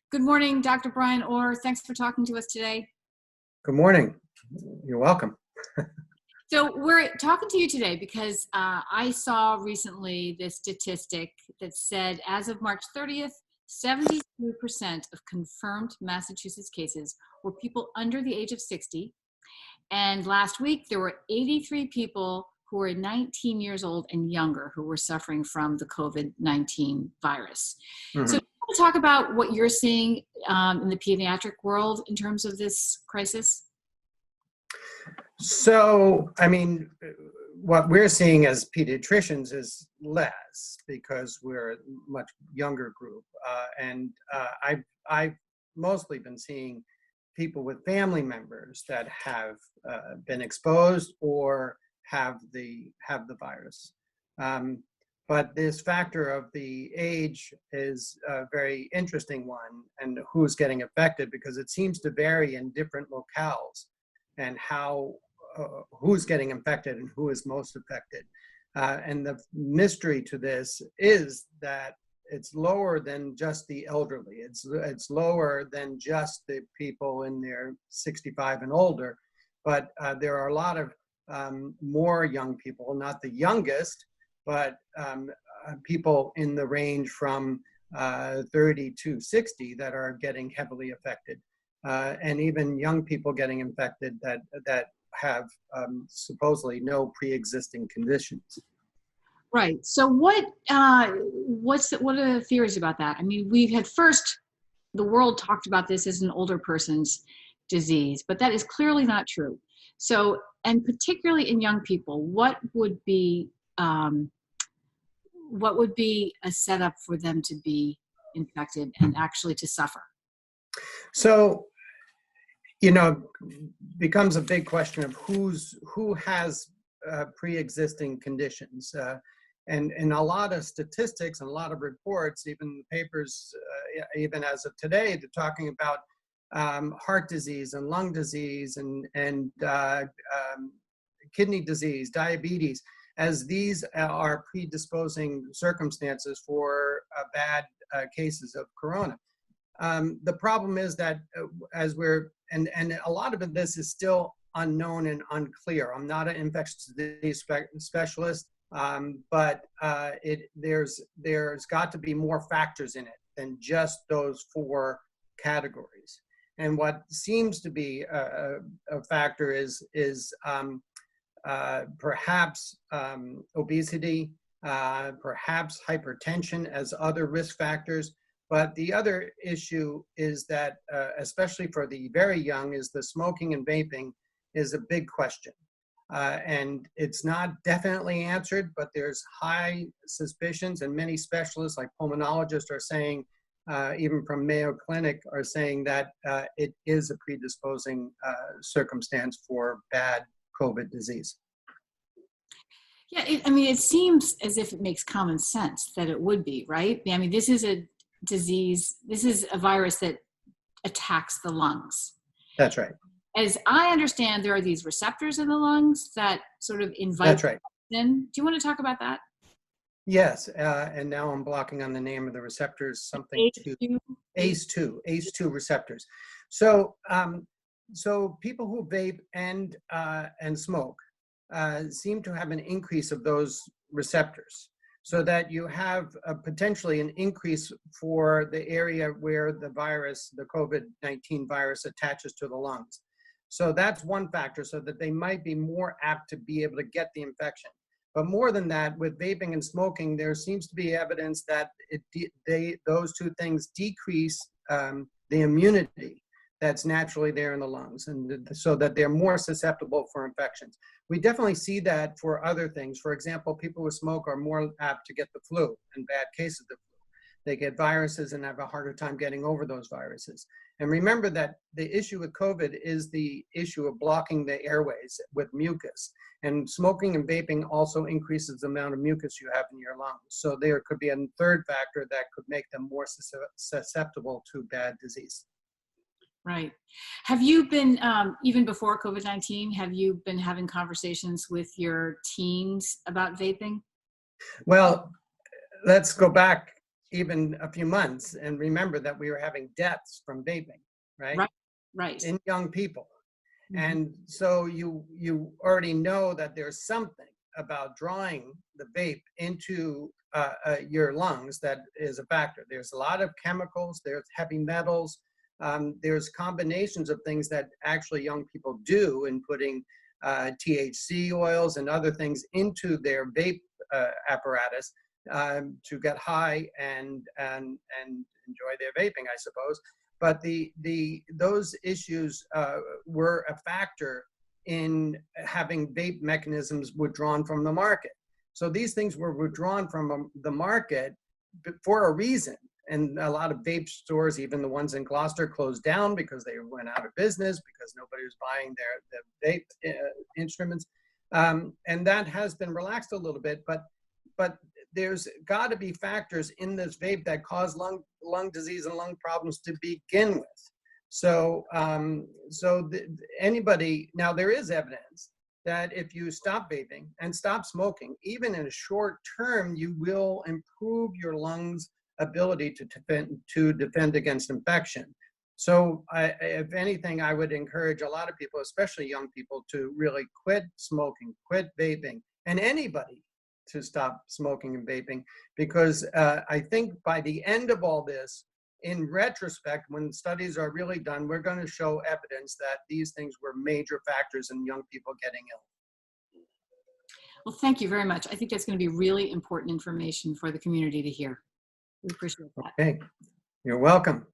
Good morning, Dr. Brian Orr. Thanks for talking to us today. Good morning. You're welcome. So we're talking to you today because I saw recently this statistic that said as of March 30th, 73% of confirmed Massachusetts cases were people under the age of 60. And last week, there were 83 people who were 19 years old and younger who were suffering from the COVID-19 virus. Mm-hmm. So we'll talk about what you're seeing in the pediatric world in terms of this crisis. So, what we're seeing as pediatricians is less because we're a much younger group. I've mostly been seeing people with family members that have been exposed or have the virus. But this factor of the age is a very interesting one, and who's getting affected, because it seems to vary in different locales and how who's getting infected and who is most affected. And the mystery to this is that it's lower than just the elderly. It's lower than just the people in their 65 and older, but there are a lot of more young people, not the youngest, but people in the range from 30 to 60 that are getting heavily affected, and even young people getting infected that have supposedly no pre-existing conditions. Right. So what are the theories about that? I mean, we've had first, the world talked about this as an older person's disease, but that is clearly not true. So, and particularly in young people, what would be a setup for them to be infected and actually to suffer? So, becomes a big question of who has pre-existing conditions. And a lot of statistics and a lot of reports, even papers, even as of today, they're talking about heart disease and lung disease and kidney disease, diabetes, as these are predisposing circumstances for bad cases of corona. The problem is that and a lot of this is still unknown and unclear. I'm not an infectious disease specialist, but there's got to be more factors in it than just those four categories. And what seems to be a factor is perhaps obesity, perhaps hypertension as other risk factors. But the other issue is that, especially for the very young, is the smoking and vaping is a big question. And it's not definitely answered, but there's high suspicions, and many specialists like pulmonologists are saying, even from Mayo Clinic, are saying that it is a predisposing circumstance for bad COVID disease. Yeah, it seems as if it makes common sense that it would be, right? I mean, this is a disease, this is a virus that attacks the lungs. That's right. As I understand, there are these receptors in the lungs that sort of invite. That's right. In. Do you want to talk about that? Yes, and now I'm blocking on the name of the receptors, something ACE2 receptors. So people who vape and smoke seem to have an increase of those receptors, so that you have potentially an increase for the area where the virus, the COVID-19 virus, attaches to the lungs. So that's one factor, so that they might be more apt to be able to get the infection. But more than that, with vaping and smoking, there seems to be evidence that those two things decrease the immunity that's naturally there in the lungs, and so that they're more susceptible for infections. We definitely see that for other things. For example, people who smoke are more apt to get the flu and bad cases of the flu. They get viruses and have a harder time getting over those viruses. And remember that the issue with COVID is the issue of blocking the airways with mucus. And smoking and vaping also increases the amount of mucus you have in your lungs. So there could be a third factor that could make them more susceptible to bad disease. Right. Have you been, even before COVID-19, have you been having conversations with your teens about vaping? Well, let's go back even a few months and remember that we were having deaths from vaping, right? Right, right. In young people. Mhm. And so you already know that there's something about drawing the vape into your lungs that is a factor. There's a lot of chemicals, there's heavy metals, there's combinations of things that actually young people do in putting THC oils and other things into their vape apparatus to get high and enjoy their vaping, I suppose. But those issues were a factor in having vape mechanisms withdrawn from the market. So these things were withdrawn from the market for a reason. And a lot of vape stores, even the ones in Gloucester, closed down because they went out of business because nobody was buying their vape instruments. And that has been relaxed a little bit, but there's got to be factors in this vape that cause lung disease and lung problems to begin with. So, anybody, now there is evidence that if you stop vaping and stop smoking, even in a short term, you will improve your lungs' ability to defend against infection. So if anything, I would encourage a lot of people, especially young people, to really quit smoking, quit vaping, and anybody to stop smoking and vaping, because I think by the end of all this, in retrospect, when studies are really done, we're going to show evidence that these things were major factors in young people getting ill. Well, thank you very much. I think that's going to be really important information for the community to hear. We appreciate that. Okay, you're welcome.